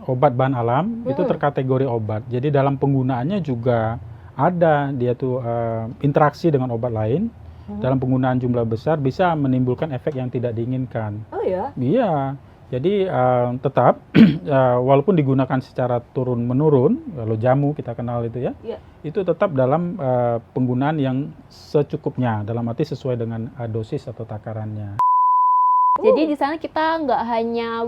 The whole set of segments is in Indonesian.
obat bahan alam itu terkategori obat. Jadi dalam penggunaannya juga ada dia tuh interaksi dengan obat lain. Dalam penggunaan jumlah besar bisa menimbulkan efek yang tidak diinginkan. Oh ya? Iya. Jadi tetap walaupun digunakan secara turun-menurun, kalau jamu kita kenal itu ya, itu tetap dalam penggunaan yang secukupnya, dalam arti sesuai dengan dosis atau takarannya. Jadi di sana kita nggak hanya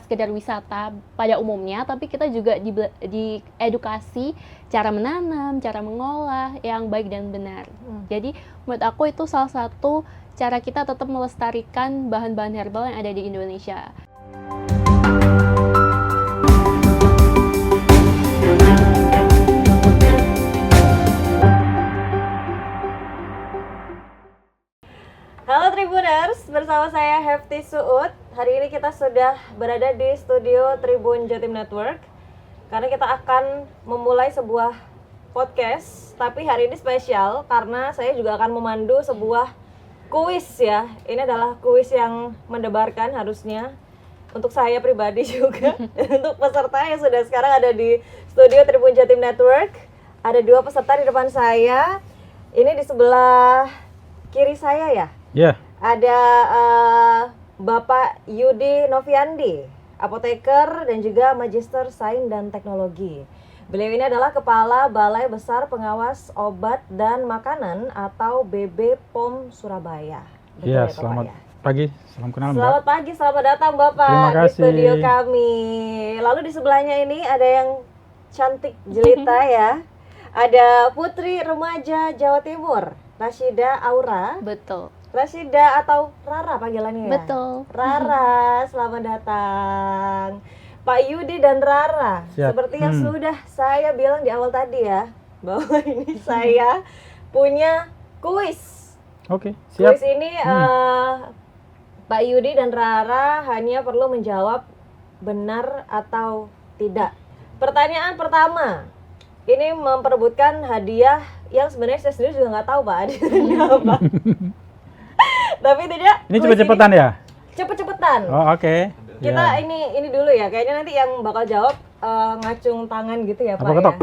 sekedar wisata pada umumnya, tapi kita juga diedukasi cara menanam, cara mengolah yang baik dan benar. Jadi menurut aku itu salah satu cara kita tetap melestarikan bahan-bahan herbal yang ada di Indonesia. Halo Tribuners, bersama saya Hefty Suud. Hari ini kita sudah berada di studio Tribun Jatim Network karena kita akan memulai sebuah podcast. Tapi hari ini spesial karena saya juga akan memandu sebuah kuis ya. Ini adalah kuis yang mendebarkan harusnya untuk saya pribadi juga dan untuk peserta yang sudah sekarang ada di studio Tribun Jatim Network. Ada dua peserta di depan saya. Ini di sebelah kiri saya ya. Ya. Ada Bapak Yudi Noviandi, apoteker dan juga Magister Sains dan Teknologi. Beliau ini adalah Kepala Balai Besar Pengawas Obat dan Makanan atau BB POM Surabaya. Iya, selamat pagi, salam kenal Mbak. Selamat pagi, selamat datang Bapak Terima di kasih. studio kami. Lalu di sebelahnya ini ada yang cantik jelita ya. Ada Putri Remaja Jawa Timur, Rashida Aura. Betul. Rashida atau Rara panggilannya ya? Betul. Rara, selamat datang. Pak Yudi dan Rara, Siap. seperti yang sudah saya bilang di awal tadi ya, bahwa ini saya punya kuis. Oke, siap. Kuis ini Pak Yudi dan Rara hanya perlu menjawab benar atau tidak. Pertanyaan pertama, ini memperebutkan hadiah yang sebenarnya saya sendiri juga nggak tahu Pak hadiahnya apa. Tapi tidak. Ini cepet-cepetan ya? Cepet-cepetan. Oh, oke. Kita Ya. ini dulu ya. Kayaknya nanti yang bakal jawab ngacung tangan gitu ya Pak Apa ketok? ya.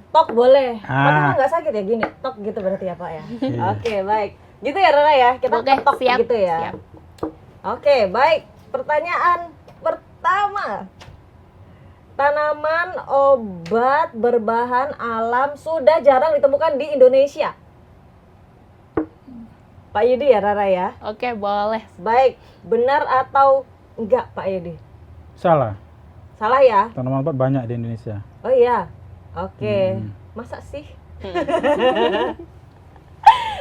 Tok boleh. Tapi Ah. nggak sakit ya gini. Tok gitu berarti ya Pak ya. Iya. Oke, baik. Gitu ya Rara ya. Kita Oke, ketok siap, gitu ya. siap. Oke, baik. Pertanyaan pertama. Tanaman obat berbahan alam sudah jarang ditemukan di Indonesia. Pak Yudi ya Rara ya. Oke, boleh. Baik, benar atau enggak Pak Yudi? Salah. Salah ya? Tanaman obat banyak di Indonesia. Oh iya. Oke. Masa sih?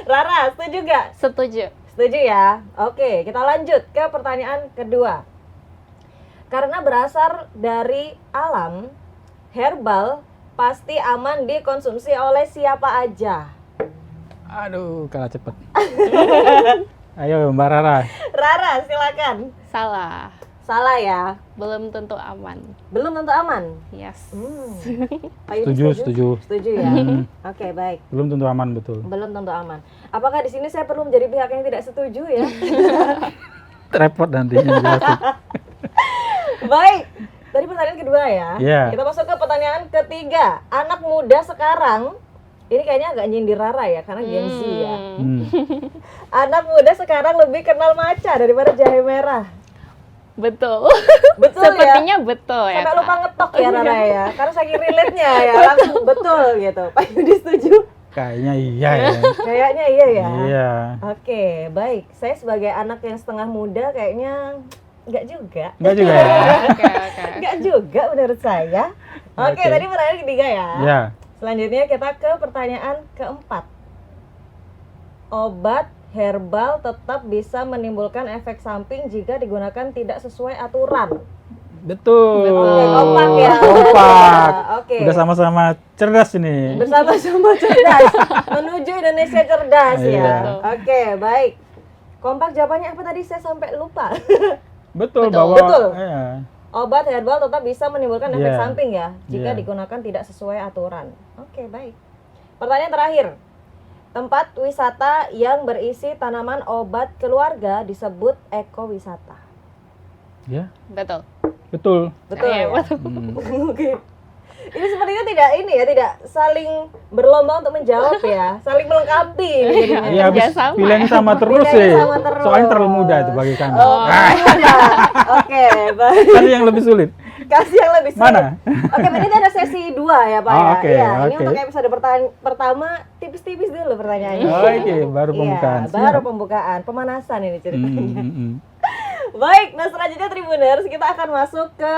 Rara, setuju nggak? Setuju. Setuju ya? Oke, kita lanjut ke pertanyaan kedua. Karena berasal dari alam, herbal pasti aman dikonsumsi oleh siapa aja? Aduh, kalah cepet. Ayo Mbak Rara. Rara, silakan. Salah. Salah ya? Belum tentu aman. Belum tentu aman? Yes. Pak Yudi Setuju. Setuju ya? Oke, baik. Belum tentu aman, betul. Belum tentu aman. Apakah di sini saya perlu menjadi pihak yang tidak setuju ya? Repot nantinya jelasin. Baik. Tadi pertanyaan kedua ya. Iya. Kita masuk ke pertanyaan ketiga. Anak muda sekarang, ini kayaknya agak nyindir Rara ya, karena Gen Z ya. Anak muda sekarang lebih kenal matcha daripada jahe merah. Betul. Betul Sepertinya ya? betul ya. Sampai Kak. lupa ngetok ya Rara ya. Karena saking relate-nya ya, langsung betul gitu. Pak Yudi setuju? Kayaknya iya ya. Kayaknya iya ya. Iya. Oke, baik. Saya sebagai anak yang setengah muda kayaknya enggak juga. Enggak juga ya? Oke. Enggak juga menurut saya. Oke, Oke. tadi pertanyaan ketiga ya. Ya. Selanjutnya kita ke pertanyaan keempat. Obat herbal tetap bisa menimbulkan efek samping jika digunakan tidak sesuai aturan. Betul. Oke, kompak ya. Kompak. Oke. Udah sama-sama cerdas ini. Bersama-sama cerdas menuju Indonesia cerdas Iya. ya. Oke, baik. Kompak jawabannya apa tadi? Saya sampai lupa. Betul, Betul. bahwa Betul. iya. Obat herbal tetap bisa menimbulkan efek Iya. samping ya jika Iya. digunakan tidak sesuai aturan. Oke, baik. Pertanyaan terakhir. Tempat wisata yang berisi tanaman obat keluarga disebut ekowisata. Ya. Betul. Betul. Betul Iya, ya? betul. Oke. Ini sepertinya tidak saling berlomba untuk menjawab ya, saling melengkapi jadinya. Iya, habis Kerjasama pilihannya ya. sama terus Pilihannya sih. sama terus. Soalnya terlalu mudah itu bagi kami. Oh, ya. Oke, baik. Kan yang lebih sulit. Kasih yang lebih sulit. Mana? Oke, berarti ini ada sesi 2 ya Pak Oh, ya? oke, Iya, ini oke. untuk episode pertama tipis-tipis dulu pertanyaannya. Oke, baru pembukaan. Iya, baru Siap. pembukaan, pemanasan ini ceritanya. Hmm. Baik, nah selanjutnya Tribuners, kita akan masuk ke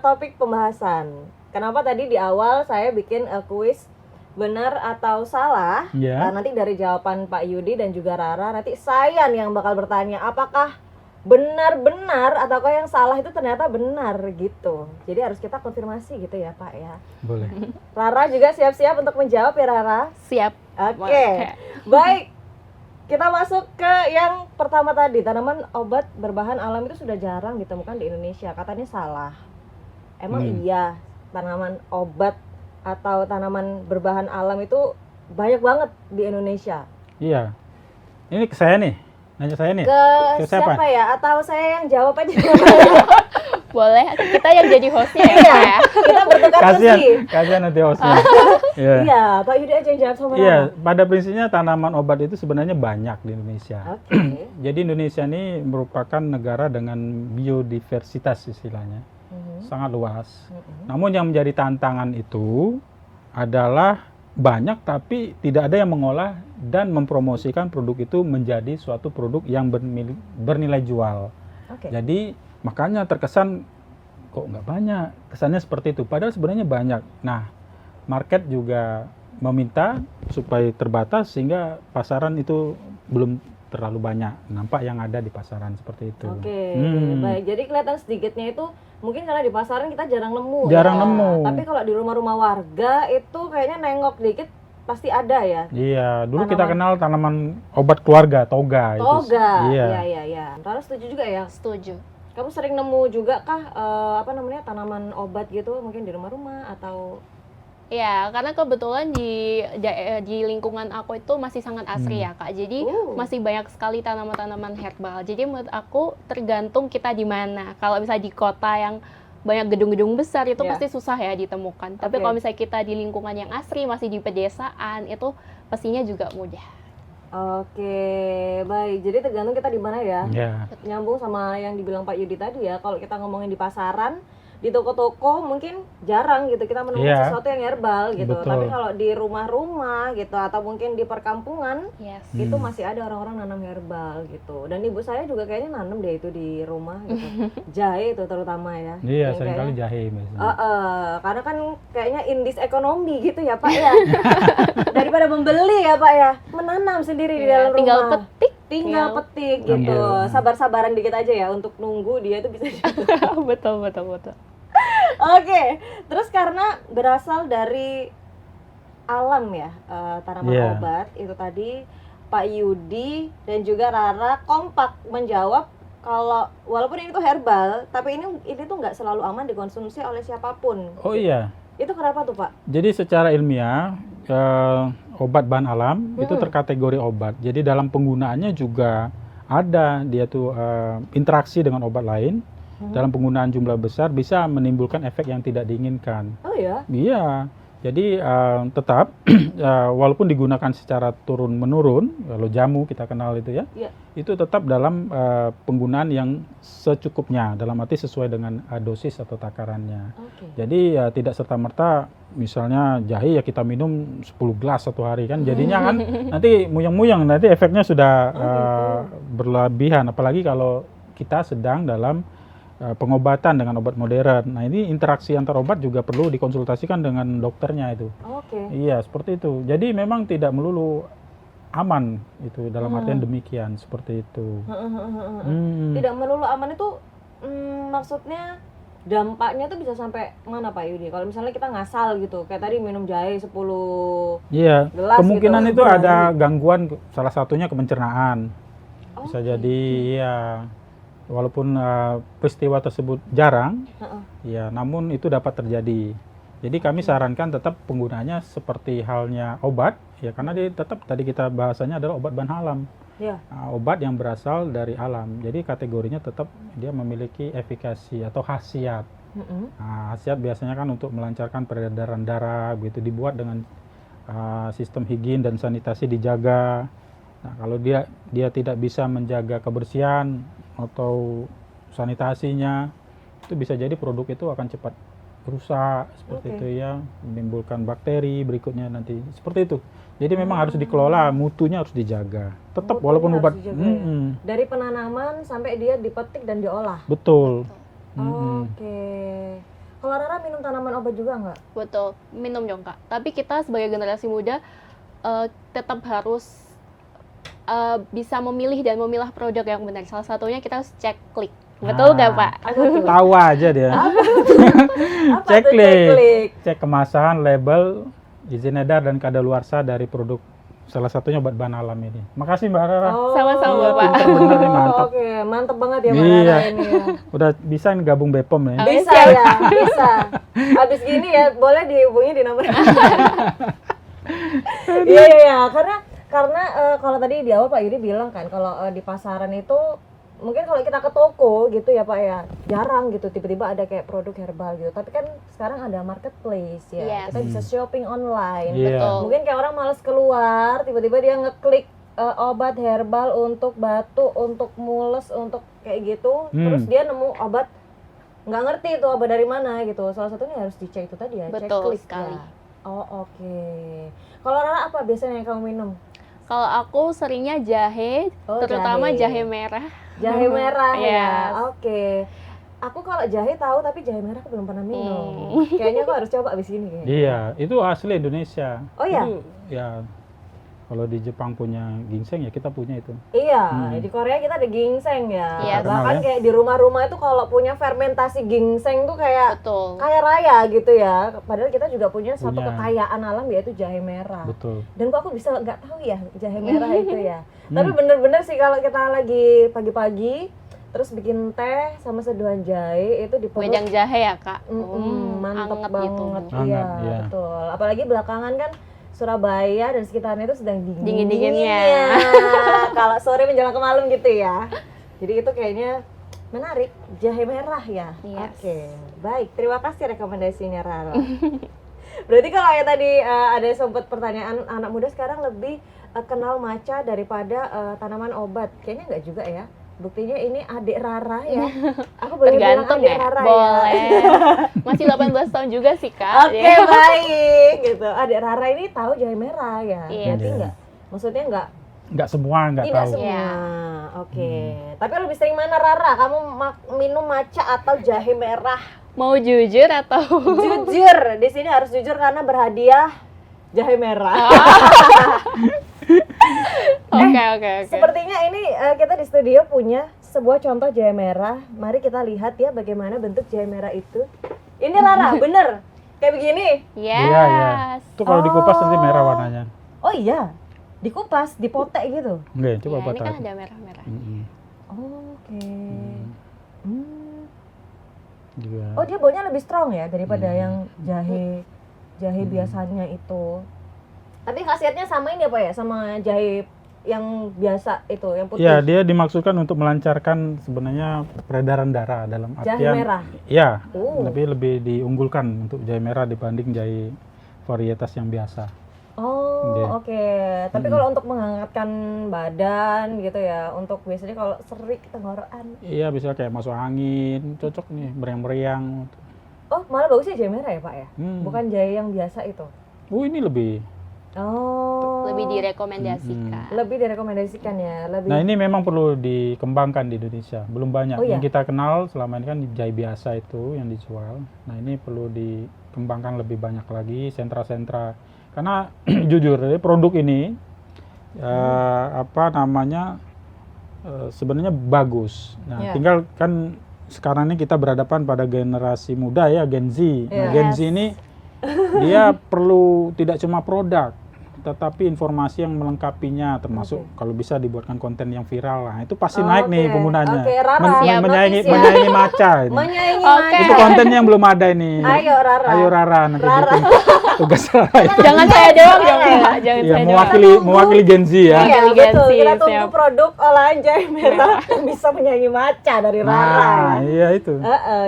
topik pembahasan. Kenapa tadi di awal saya bikin kuis benar atau salah? Ya. Nanti dari jawaban Pak Yudi dan juga Rara, nanti saya nih yang bakal bertanya apakah benar-benar ataukah yang salah itu ternyata benar gitu. Jadi harus kita konfirmasi gitu ya Pak ya. Boleh. Rara juga siap-siap untuk menjawab ya Rara? Siap. Oke. Baik. Kita masuk ke yang pertama tadi, tanaman obat berbahan alam itu sudah jarang ditemukan di Indonesia. Katanya salah. Emang iya tanaman obat atau tanaman berbahan alam itu banyak banget di Indonesia? Iya. Ini ke saya nih. Nanya saya nih. Ke siapa? siapa ya? Atau saya yang jawab aja? Boleh, kita yang jadi hostnya ya, Pak ya. Kita bertukar Kasihan, kursi. kasihan nanti hostnya. Iya. Iya, Pak Yudi aja yang jawab sama Iya, Rara. pada prinsipnya tanaman obat itu sebenarnya banyak di Indonesia. Oke. Jadi Indonesia ini merupakan negara dengan biodiversitas istilahnya. Sangat luas. Namun yang menjadi tantangan itu adalah banyak tapi tidak ada yang mengolah dan mempromosikan produk itu menjadi suatu produk yang bernilai jual. Oke. Jadi makanya terkesan kok nggak banyak, kesannya seperti itu. Padahal sebenarnya banyak. Nah, market juga meminta supaya terbatas sehingga pasaran itu belum terlalu banyak nampak yang ada di pasaran seperti itu. Oke, baik. Jadi kelihatan sedikitnya itu mungkin karena di pasaran kita jarang nemu. Jarang ya. nemu. Tapi kalau di rumah-rumah warga itu kayaknya nengok dikit pasti ada ya. Iya, dulu kita kenal tanaman obat keluarga, toga. Toga. Iya. Iya. Rara setuju juga ya? Setuju. Kamu sering nemu juga kah tanaman obat gitu mungkin di rumah-rumah atau Ya, karena kebetulan di lingkungan aku itu masih sangat asri ya, Kak. Jadi masih banyak sekali tanaman-tanaman herbal. Jadi menurut aku tergantung kita di mana. Kalau misalnya di kota yang banyak gedung-gedung besar itu pasti susah ya ditemukan. Tapi kalau misalnya kita di lingkungan yang asri, masih di pedesaan, itu pastinya juga mudah. Oke, baik. Jadi tergantung kita di mana ya. Iya. Nyambung sama yang dibilang Pak Yudi tadi ya. Kalau kita ngomongin di pasaran, di toko-toko mungkin jarang gitu kita menemukan sesuatu yang herbal gitu. Betul. Tapi kalau di rumah-rumah gitu atau mungkin di perkampungan itu Yes. masih ada orang-orang nanam herbal gitu. Dan ibu saya juga kayaknya nanam deh itu di rumah gitu. Jahe itu terutama ya. Iya, Yang seringkali kayaknya- jahe biasanya. karena kan kayaknya indis ekonomi gitu ya Pak ya. Daripada membeli ya Pak ya, menanam sendiri di dalam Tinggal rumah. petik. Tinggal petik gitu. Ambil. Sabar-sabaran dikit aja ya untuk nunggu dia itu bisa. betul. Oke, terus karena berasal dari alam ya, tanaman obat itu tadi Pak Yudi dan juga Rara kompak menjawab kalau walaupun ini tuh herbal, tapi ini tuh nggak selalu aman dikonsumsi oleh siapapun. Oh iya. Itu kenapa tuh Pak? Jadi secara ilmiah obat bahan alam itu terkategori obat. Jadi dalam penggunaannya juga ada dia tuh interaksi dengan obat lain. Dalam penggunaan jumlah besar bisa menimbulkan efek yang tidak diinginkan. Oh ya? Iya. Jadi tetap walaupun digunakan secara turun-menurun, kalau jamu kita kenal itu ya, itu tetap dalam penggunaan yang secukupnya, dalam arti sesuai dengan dosis atau takarannya. Jadi tidak serta-merta misalnya jahe ya kita minum 10 gelas satu hari kan, jadinya kan nanti muyang-muyang, nanti efeknya sudah berlebihan, apalagi kalau kita sedang dalam pengobatan dengan obat modern. Nah, ini interaksi antar obat juga perlu dikonsultasikan dengan dokternya itu. Iya, seperti itu. Jadi memang tidak melulu aman itu dalam artian demikian, seperti itu. Tidak melulu aman itu maksudnya dampaknya tuh bisa sampai mana Pak Yudi? Kalau misalnya kita ngasal gitu, kayak tadi minum jahe 10 gelas kemungkinan gitu. itu ada gangguan, salah satunya ke pencernaan. Bisa jadi ya. Walaupun peristiwa tersebut jarang, ya, namun itu dapat terjadi. Jadi kami sarankan tetap penggunaannya seperti halnya obat, ya karena dia tetap tadi kita bahasanya adalah obat bahan alam. Iya. obat yang berasal dari alam. Jadi kategorinya tetap dia memiliki efikasi atau khasiat. Nah, khasiat biasanya kan untuk melancarkan peredaran darah, begitu dibuat dengan sistem higien dan sanitasi dijaga. Nah, kalau dia tidak bisa menjaga kebersihan atau sanitasinya, itu bisa jadi produk itu akan cepat rusak seperti itu ya, menimbulkan bakteri berikutnya nanti seperti itu. Jadi memang harus dikelola, mutunya harus dijaga. Tetap Mutunya walaupun harus obat dijaga ya? Dari penanaman sampai dia dipetik dan diolah. betul. Oke. Kalau Rara minum tanaman obat juga nggak? Betul, minum dong Kak. Tapi kita sebagai generasi muda tetap harus bisa memilih dan memilah produk yang benar. Salah satunya kita harus cek klik. Betul nggak Pak? Tahu aja dia. Apa tuh Ceklik. Cek kemasan, label, izin edar dan kadaluarsa dari produk, salah satunya obat bahan alam ini. Makasih Mbak Rara. Sama-sama, Pak. Pinter bener nih, mantap. Oke, mantap banget ya Mbak Iya. Rara ini ya. Udah bisa nih gabung Bepom ya. Amin. Bisa ya, bisa. Abis gini ya, boleh dihubungi di nomor. Iya, karena kalau tadi di awal Pak Yudi bilang kan, kalau di pasaran itu mungkin kalau kita ke toko gitu ya Pak ya, jarang gitu tiba-tiba ada kayak produk herbal gitu. Tapi kan sekarang ada marketplace ya, Yes. kita bisa shopping online. Iya. Betul. Mungkin kayak orang males keluar, tiba-tiba dia ngeklik obat herbal untuk batuk, untuk mules, untuk kayak gitu. Terus dia nemu obat, nggak ngerti itu obat dari mana gitu. Salah satunya harus dicek itu tadi ya, cek Betul klik sekali. ya. Oh oke. Kalau Rara apa biasanya yang kamu minum? Kalau aku seringnya jahe, Oh, terutama jahe. jahe merah. Jahe merah ya. Yes. Oke. Aku kalau jahe tahu tapi jahe merah aku belum pernah minum. Kayaknya aku harus coba abis ini kayaknya. Iya, itu asli Indonesia. Oh iya? Itu, ya, kalau di Jepang punya ginseng ya kita punya itu. Iya, di Korea kita ada ginseng ya. Iya. Bahkan Terkenal ya. kayak di rumah-rumah itu kalau punya fermentasi ginseng tuh kayak Betul. kaya raya gitu ya. Padahal kita juga punya satu Punya. kekayaan alam yaitu jahe merah. Betul. Dan kok aku bisa nggak tahu ya jahe merah itu ya. Tapi bener-bener sih kalau kita lagi pagi-pagi terus bikin teh sama seduhan jahe itu di perut. Wedang jahe ya Kak. Mantep Anget banget. gitu. Iya, Hangat, iya. betul. Apalagi belakangan kan Surabaya dan sekitarnya itu sedang Dingin-dinginnya. Kalau sore menjelang ke malam gitu ya. Jadi itu kayaknya menarik, jahe merah ya. Yes. Oke, baik. Terima kasih rekomendasinya Rara. Berarti kalau ya tadi ada sempat pertanyaan, anak muda sekarang lebih kenal matcha daripada tanaman obat. Kayaknya enggak juga ya. Buktinya ini adik Rara ya. Aku boleh bilang Tergantung adik ya. Rara Boleh. ya. Masih 18 tahun juga sih Kak. Oke, Ya. baik gitu. Adik Rara ini tahu jahe merah ya. Iya. Berarti Iya. enggak? Maksudnya enggak Nggak semua, nggak tidak tahu. semua. Iya. Oke. Tapi lebih sering mana Rara? Kamu minum matcha atau jahe merah? Mau jujur atau Jujur. Di sini harus jujur karena berhadiah jahe merah. Oke. Sepertinya ini kita di studio punya sebuah contoh jahe merah. Mari kita lihat ya bagaimana bentuk jahe merah itu. Ini Rara, bener? Kayak begini? Yes. Iya, iya. Itu kalau dikupas nanti merah warnanya. Oh iya, dikupas, dipotek gitu? Oke, coba Ya, buat ini kan tahu. ada merah-merah. Oke. Juga. Oh dia baunya lebih strong ya daripada yang jahe biasanya itu. Tapi khasiatnya sama ini apa ya? Sama jahe yang biasa itu, yang putih. Ya, dia dimaksudkan untuk melancarkan sebenarnya peredaran darah dalam Jahe artian. merah? Ya, Oh. lebih diunggulkan untuk jahe merah dibanding jahe varietas yang biasa. Oh Iya. oke. Tapi kalau untuk menghangatkan badan gitu ya, untuk biasanya kalau serik tenggorokan. Iya, bisa kayak masuk angin, cocok nih, meriang-meriang. Oh malah bagusnya jahe merah ya Pak ya? Bukan jahe yang biasa itu? Ini lebih. Oh. Lebih direkomendasikan. Lebih direkomendasikan ya. Nah, ini memang perlu dikembangkan di Indonesia. Belum banyak. Oh, iya? Yang kita kenal selama ini kan jahe biasa itu yang dijual. Nah, ini perlu dikembangkan lebih banyak lagi, sentra-sentra. Karena jujur, produk ini sebenarnya bagus. Nah, Iya. tinggal kan sekarang ini kita berhadapan pada generasi muda ya, Gen Z. Nah, Iya. Gen Z ini dia perlu tidak cuma produk, tetapi informasi yang melengkapinya, termasuk kalau bisa dibuatkan konten yang viral, nah itu pasti Oh, naik nih oke. penggunanya. Oke, Rara, Siap, menyaingi notice ya. menyaingi Maca ini. Menyaingi Oke. Maca. Itu konten yang belum ada ini. Ayo Rara. Ayo Rara, nanti Rara. bikin tugas Rara itu. Jangan saya doang dong, Jangan. Kak. Jangan Iya, saya mewakili Gen Z ya. Iya, betul. Inteligensi, Kita tunggu siap. produk olahan jahe merah yang bisa menyaingi Maca dari Rara. Nah, iya itu.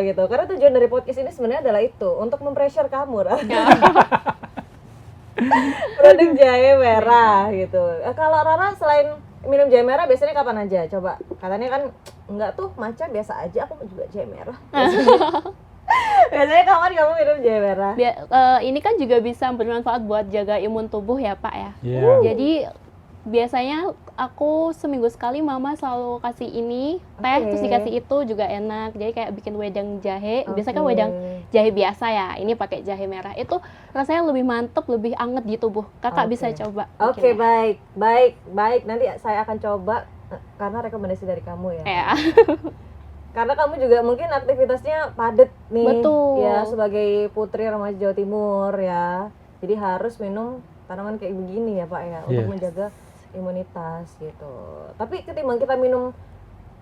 Gitu. Karena tujuan dari podcast ini sebenarnya adalah itu, untuk mempressure kamu, Rara. Produk jahe merah gitu. Kalau Rara selain minum jahe merah biasanya kapan aja? Coba. Katanya kan enggak tuh, Maca biasa aja, aku juga jahe merah. Biasanya kapan kamu minum jahe merah? Ini kan juga bisa bermanfaat buat jaga imun tubuh ya Pak ya. Iya. Jadi biasanya aku seminggu sekali mama selalu kasih ini teh, Oke. terus dikasih itu juga enak. Jadi kayak bikin wedang jahe. Biasanya kan Oke. wedang jahe biasa ya. Ini pakai jahe merah. Itu rasanya lebih mantep, lebih anget di tubuh. Kakak Oke. bisa coba. Oke, bikinnya. baik. Nanti saya akan coba karena rekomendasi dari kamu ya. Ya. Karena kamu juga mungkin aktivitasnya padat nih. Betul. Ya, sebagai putri remaja Jawa Timur ya. Jadi harus minum tanaman kayak begini ya, Pak ya, untuk Iya. menjaga imunitas gitu. Tapi ketimbang kita minum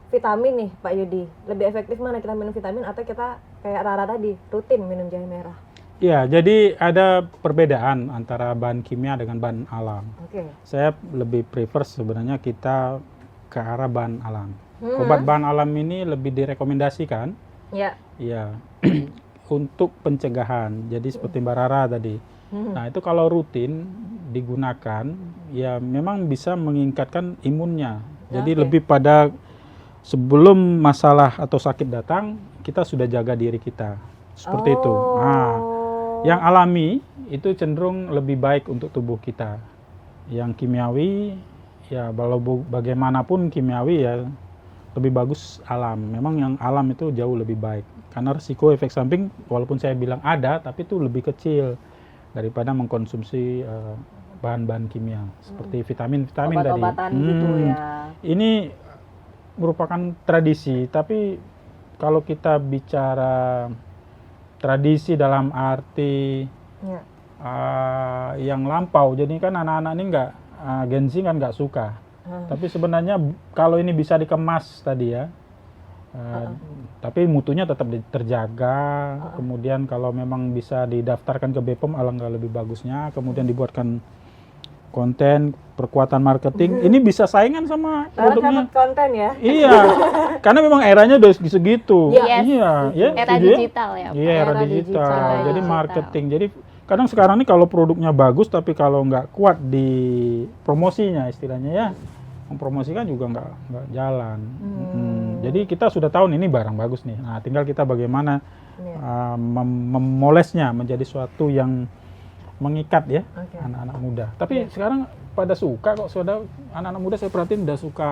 vitamin nih, Pak Yudi, lebih efektif mana kita minum vitamin atau kita kayak Rara tadi, rutin minum jahe merah? Iya, jadi ada perbedaan antara bahan kimia dengan bahan alam. Oke. Saya lebih prefer sebenarnya kita ke arah bahan alam. Obat bahan alam ini lebih direkomendasikan, Ya. ya, untuk pencegahan. Jadi seperti Mbak Rara tadi. Nah itu kalau rutin digunakan, ya memang bisa meningkatkan imunnya. Jadi Oke. lebih pada sebelum masalah atau sakit datang, kita sudah jaga diri kita. Seperti itu. Nah, yang alami itu cenderung lebih baik untuk tubuh kita. Yang kimiawi, ya bagaimanapun kimiawi ya lebih bagus alam. Memang yang alam itu jauh lebih baik. Karena risiko efek samping walaupun saya bilang ada, tapi itu lebih kecil daripada mengkonsumsi bahan-bahan kimia seperti vitamin-vitamin tadi. Obat-obatan gitu ya. Ini merupakan tradisi, tapi kalau kita bicara tradisi dalam arti Ya. yang lampau, jadi kan anak-anak ini nggak Gen Z kan nggak suka. Tapi sebenarnya kalau ini bisa dikemas tadi ya, tapi mutunya tetap terjaga. Kemudian kalau memang bisa didaftarkan ke BPOM, alangkah lebih bagusnya. Kemudian dibuatkan konten perkuatan marketing, ini bisa saingan sama produknya. Dapat konten ya. Iya, karena memang eranya udah segitu. Yes. Iya, ya. Era setuju ya? digital ya Pak. Iya, era Era digital. digital. Jadi Digital. marketing. Jadi kadang sekarang ini kalau produknya bagus, tapi kalau nggak kuat di promosinya istilahnya ya, mempromosikan juga nggak jalan. Jadi kita sudah tahu nih, ini barang bagus nih. Nah, tinggal kita bagaimana Iya. memolesnya menjadi suatu yang mengikat ya Oke. anak-anak muda. Tapi sekarang pada suka kok, saudara, anak-anak muda saya perhatiin udah suka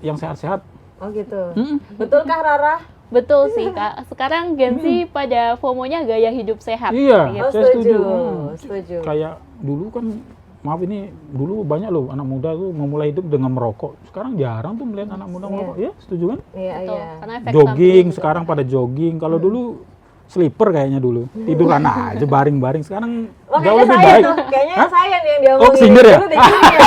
yang sehat-sehat. Oh gitu. Betulkah Rara? Betul sih Kak. Sekarang Gen Z pada FOMO-nya gaya hidup sehat. Iya, Gitu. Oh, saya setuju. Setuju. Kayak dulu kan, maaf ini, dulu banyak loh anak muda tuh memulai hidup dengan merokok. Sekarang jarang tuh melihat anak muda Iya. merokok. Ya, setuju kan? Iya, Betul. iya. Karena efek Jogging, sampingnya juga sekarang pada jogging. Kalau dulu sleeper kayaknya dulu. Tiduran aja baring-baring. Sekarang Oh, jauh kayaknya lebih saya baik. tuh, kayaknya Hah? saya nih yang diomongin. Oh, kesindir ya? Dulu di sini ya.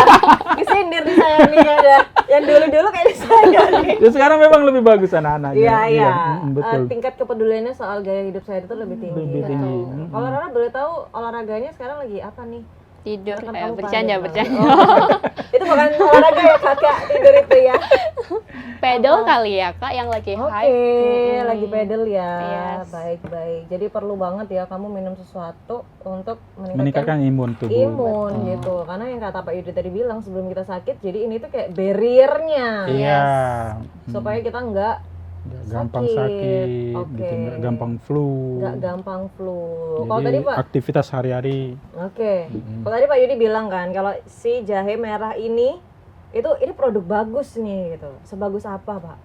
Disindir di saya nih ada. Yang dulu-dulu kayaknya saya nih. Ya, sekarang memang lebih bagus anak-anaknya. Iya, iya. Betul. Tingkat kepeduliannya soal gaya hidup saya itu lebih tinggi. Lebih tinggi. Kalau Rara boleh tahu olahraganya sekarang lagi apa nih? tidur. Kan Kayak kamu bercanda, padat bercanda. banget. Oh, itu bukan olahraga ya kakak, tidur itu ya. Pedal kali ya Kak yang lagi Oke, hype. lagi pedal ya. Yes. Baik-baik. Jadi perlu banget ya kamu minum sesuatu untuk Meningkatkan imun tubuh. imun gitu. Karena yang kata Pak Yudi tadi bilang sebelum kita sakit, jadi ini tuh kayak barriernya Iya. supaya kita nggak Nggak gampang sakit. sakit, Oke. gitu, nggak gampang flu. nggak gampang flu. Jadi Kalau tadi Pak, aktivitas hari-hari. oke. Kalau tadi Pak Yudi bilang kan kalau si jahe merah ini ini produk bagus nih gitu. Sebagus apa Pak?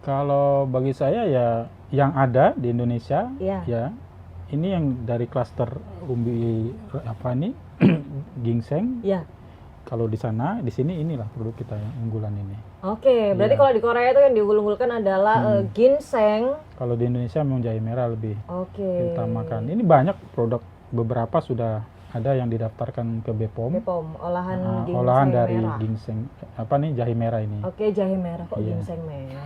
Kalau bagi saya ya yang ada di Indonesia Iya. ya ini yang dari klaster umbi apa nih ginseng. Ya. Kalau di sana, di sini inilah produk kita yang unggulan ini. Oke, berarti Iya. kalau di Korea itu yang diunggul-unggulkan adalah ginseng. Kalau di Indonesia memang jahe merah lebih Oke. diutamakan. Ini banyak produk, beberapa sudah ada yang didaftarkan ke BPOM. BPOM, olahan ginseng Olahan dari merah. ginseng, apa nih, jahe merah ini. Oke, jahe merah kok Iya. ginseng merah.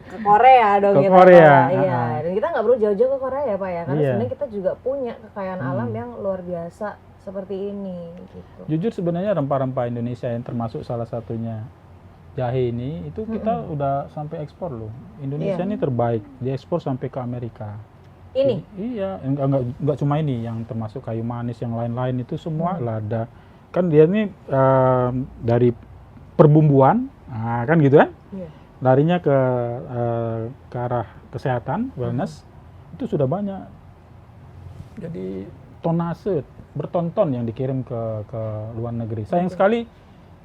Ke Korea dong Ke kita. Korea, Pak. Iya, dan kita nggak perlu jauh-jauh ke Korea ya Pak ya, karena Iya. sebenarnya kita juga punya kekayaan alam yang luar biasa seperti ini gitu. Jujur sebenarnya rempah-rempah Indonesia yang termasuk salah satunya jahe ini, itu kita udah sampai ekspor loh. Indonesia Iya. ini terbaik, diekspor sampai ke Amerika. Ini Iya, enggak cuma ini, yang termasuk kayu manis, yang lain-lain itu semua lada. Kan dia ini dari perbumbuan, nah, kan gitu kan? Iya. Larinya ke arah kesehatan, wellness, itu sudah banyak. Jadi tonase bertonton yang dikirim ke luar negeri. Sayang sekali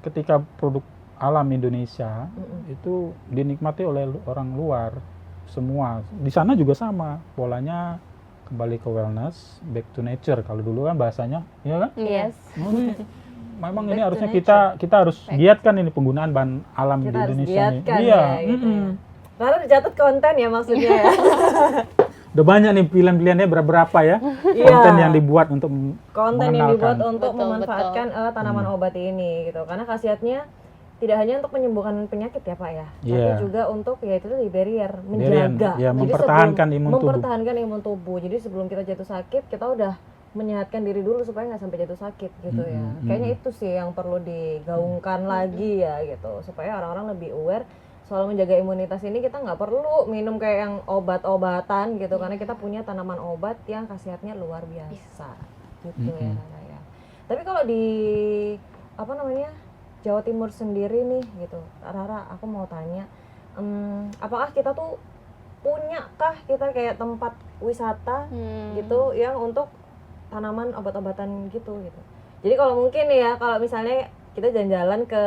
ketika produk alam Indonesia itu dinikmati oleh orang luar semua. Di sana juga sama, polanya kembali ke wellness, back to nature kalau dulu kan bahasanya, ya kan? Yes. Memang Back ini to harusnya nature. kita harus giatkan ini penggunaan bahan alam kita di harus Indonesia nih. giatkan Iya, ya gitu ya. Karena dicatat konten ya maksudnya ya. udah banyak nih pilihan-pilihannya berapa ya Iya. konten yang dibuat untuk Konten yang dibuat mengenalkan. untuk Betul, memanfaatkan tanaman obat ini gitu. Karena khasiatnya tidak hanya untuk menyembuhkan penyakit ya Pak ya, Iya. tapi juga untuk ya itu tadi barrier, Barrier, menjaga. ya, Jadi mempertahankan sebelum- imun tubuh. mempertahankan imun tubuh. Jadi sebelum kita jatuh sakit, kita udah menyehatkan diri dulu supaya nggak sampai jatuh sakit gitu ya. Kayaknya itu sih yang perlu digaungkan lagi ya gitu, supaya orang-orang lebih aware soal menjaga imunitas ini. Kita nggak perlu minum kayak yang obat-obatan gitu, karena kita punya tanaman obat yang khasiatnya luar biasa gitu ya Rara ya. Tapi kalau di apa namanya Jawa Timur sendiri nih gitu, Rara, aku mau tanya, apakah kita tuh punyakah kita kayak tempat wisata gitu yang untuk tanaman obat-obatan gitu. Jadi kalau mungkin nih ya, kalau misalnya kita jalan-jalan ke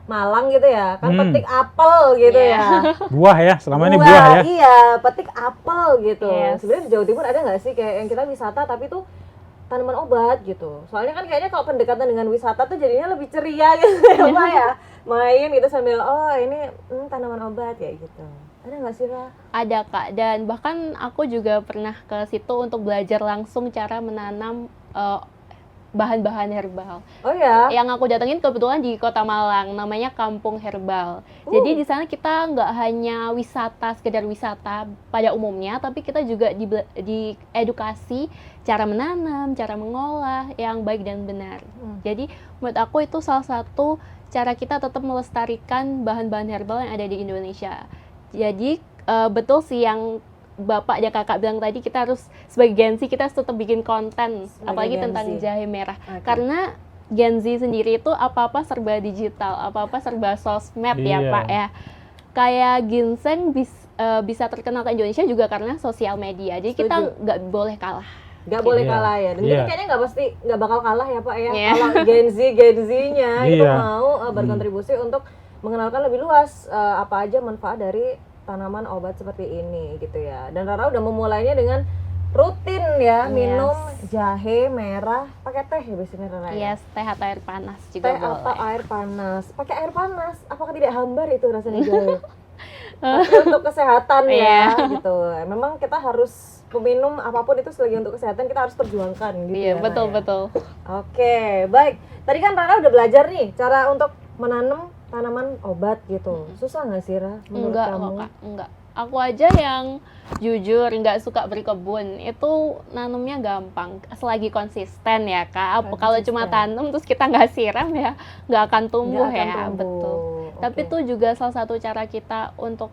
Malang gitu ya, kan petik apel gitu ya. buah ya, selama ini buah ya. Iya, petik apel gitu. Yes. Sebenarnya di Jawa Timur ada nggak sih kayak yang kita wisata tapi tuh tanaman obat gitu. Soalnya kan kayaknya kalau pendekatan dengan wisata tuh jadinya lebih ceria gitu ya Pak ya. Main gitu sambil ini tanaman obat ya gitu. Ada nggak sih Ra? Ada Kak, dan bahkan aku juga pernah ke situ untuk belajar langsung cara menanam bahan-bahan herbal. Oh ya. Yang aku datengin kebetulan di Kota Malang, namanya Kampung Herbal. Jadi di sana kita nggak hanya wisata, sekedar wisata pada umumnya, tapi kita juga di edukasi cara menanam, cara mengolah yang baik dan benar. Jadi menurut aku itu salah satu cara kita tetap melestarikan bahan-bahan herbal yang ada di Indonesia. Jadi betul sih yang Bapak dan Kakak bilang tadi, kita harus sebagai Gen Z kita harus tetap bikin konten, Sebagai apalagi Gen tentang Z. jahe merah. Oke. Karena Gen Z sendiri itu apa-apa serba digital, apa-apa serba sosmed ya Iya. Pak ya. Kayak ginseng bisa terkenal ke Indonesia juga karena sosial media. Jadi kita Setuju. nggak boleh kalah. Nggak boleh Iya. kalah ya. Dan Iya. kita kayaknya nggak bakal kalah ya Pak ya. Iya. Kalau Gen Z-nya itu Iya. mau berkontribusi untuk mengenalkan lebih luas apa aja manfaat dari tanaman obat seperti ini gitu ya. Dan Rara udah memulainya dengan rutin ya, Yes. minum jahe merah pakai teh ya biasanya Rara ya. Yes, teh atau air panas juga Teh boleh. atau air panas. Pakai air panas, apakah tidak hambar itu rasanya jahe? Tapi untuk kesehatan ya Iya. gitu. Memang kita harus meminum apapun itu selagi untuk kesehatan kita harus perjuangkan gitu Iya, ya. Rara, betul ya. betul. Oke, baik. Tadi kan Rara udah belajar nih cara untuk menanam tanaman obat gitu. Susah nggak sih Ra menurut Enggak kamu? kok Kak, enggak. Aku aja yang jujur nggak suka berkebun, itu nanamnya gampang selagi konsisten ya Kak. Kalau cuma Konsisten. tanam terus kita nggak siram ya nggak akan tumbuh Nggak akan ya, tumbuh. betul. Tapi Oke. itu juga salah satu cara kita untuk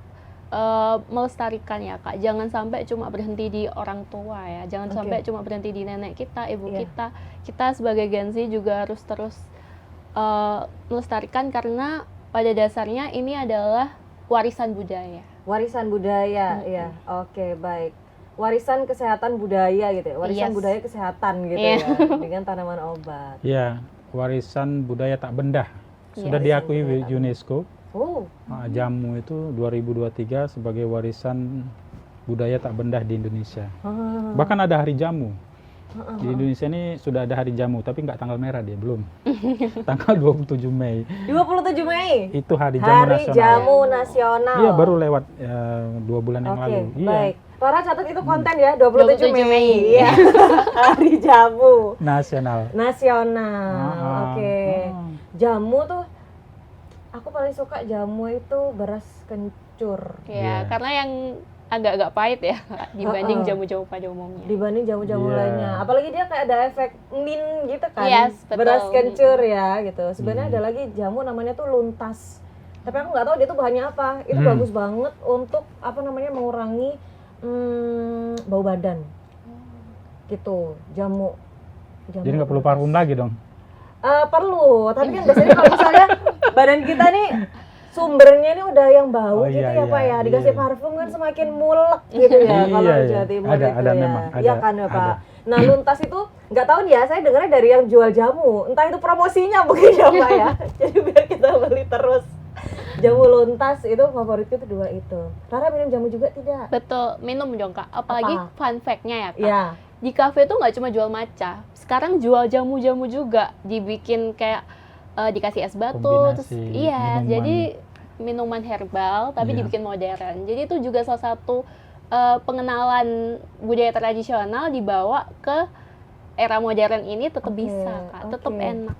melestarikan ya Kak. Jangan sampai cuma berhenti di orang tua ya. Jangan Oke. sampai cuma berhenti di nenek kita, ibu Iya. kita. Kita sebagai Gen Z juga harus terus melestarikan karena pada dasarnya ini adalah warisan budaya. Warisan budaya, ya. Oke, baik. Warisan kesehatan budaya gitu ya. Warisan Yes. budaya kesehatan gitu Iya. ya dengan tanaman obat. Ya, warisan budaya tak benda. Sudah Warisan diakui budaya tak UNESCO. Oh, Jamu itu 2023 sebagai warisan budaya tak benda di Indonesia. Bahkan ada hari jamu. Di Indonesia ini sudah ada hari jamu, tapi nggak tanggal merah dia, belum. Tanggal 27 Mei. 27 Mei. Itu hari jamu Hari nasional. Jamu Nasional. Iya, baru lewat 2 bulan yang Oke, lalu. Iya. baik. Tora catat itu konten ya, 27 27 Mei. Mei. Iya. Hari jamu Nasional. nasional. Ah, Oke. ah. Jamu tuh aku paling suka jamu itu beras kencur Ya, Iya. karena yang agak-agak pahit ya dibanding Heeh. jamu-jamu pada umumnya. dibanding jamu-jamu Iya. lainnya. Apalagi dia kayak ada efek mint gitu kan. Yes, betul. Beras kencur ya gitu. Sebenarnya Hmm. ada lagi jamu namanya tuh luntas. Tapi aku nggak tahu dia tuh bahannya apa. Itu Hmm. bagus banget untuk apa namanya mengurangi bau badan. Gitu, jamu. Jadi nggak perlu parfum lagi dong. Perlu, tapi kan biasanya kalau misalnya badan kita nih sumbernya ini udah yang bau Oh, gitu iya, ya Pak iya, ya, dikasih iya. parfum kan semakin mulek gitu ya Iya, kalau iya. Jawa Timur Ada, itu ada ya. memang, Iya ada, kan ya Pak. ada. Nah luntas itu nggak tahu nih ya, saya dengarnya dari yang jual jamu, entah itu promosinya mungkin ya Pak ya. Jadi biar kita beli terus. Jamu luntas itu favoritku itu 2 itu. Rara minum jamu juga tidak? Betul, minum dong Kak. Apalagi Apa? fun fact-nya ya Kak. Iya. Di kafe tuh nggak cuma jual matcha. Sekarang jual jamu-jamu juga. Dibikin kayak dikasih es batu. Terus, Kombinasi iya, minuman. jadi minuman herbal tapi Iya. dibikin modern. Jadi itu juga salah satu pengenalan budaya tradisional dibawa ke era modern ini tetap Oke, bisa Kak. Tetap oke. enak.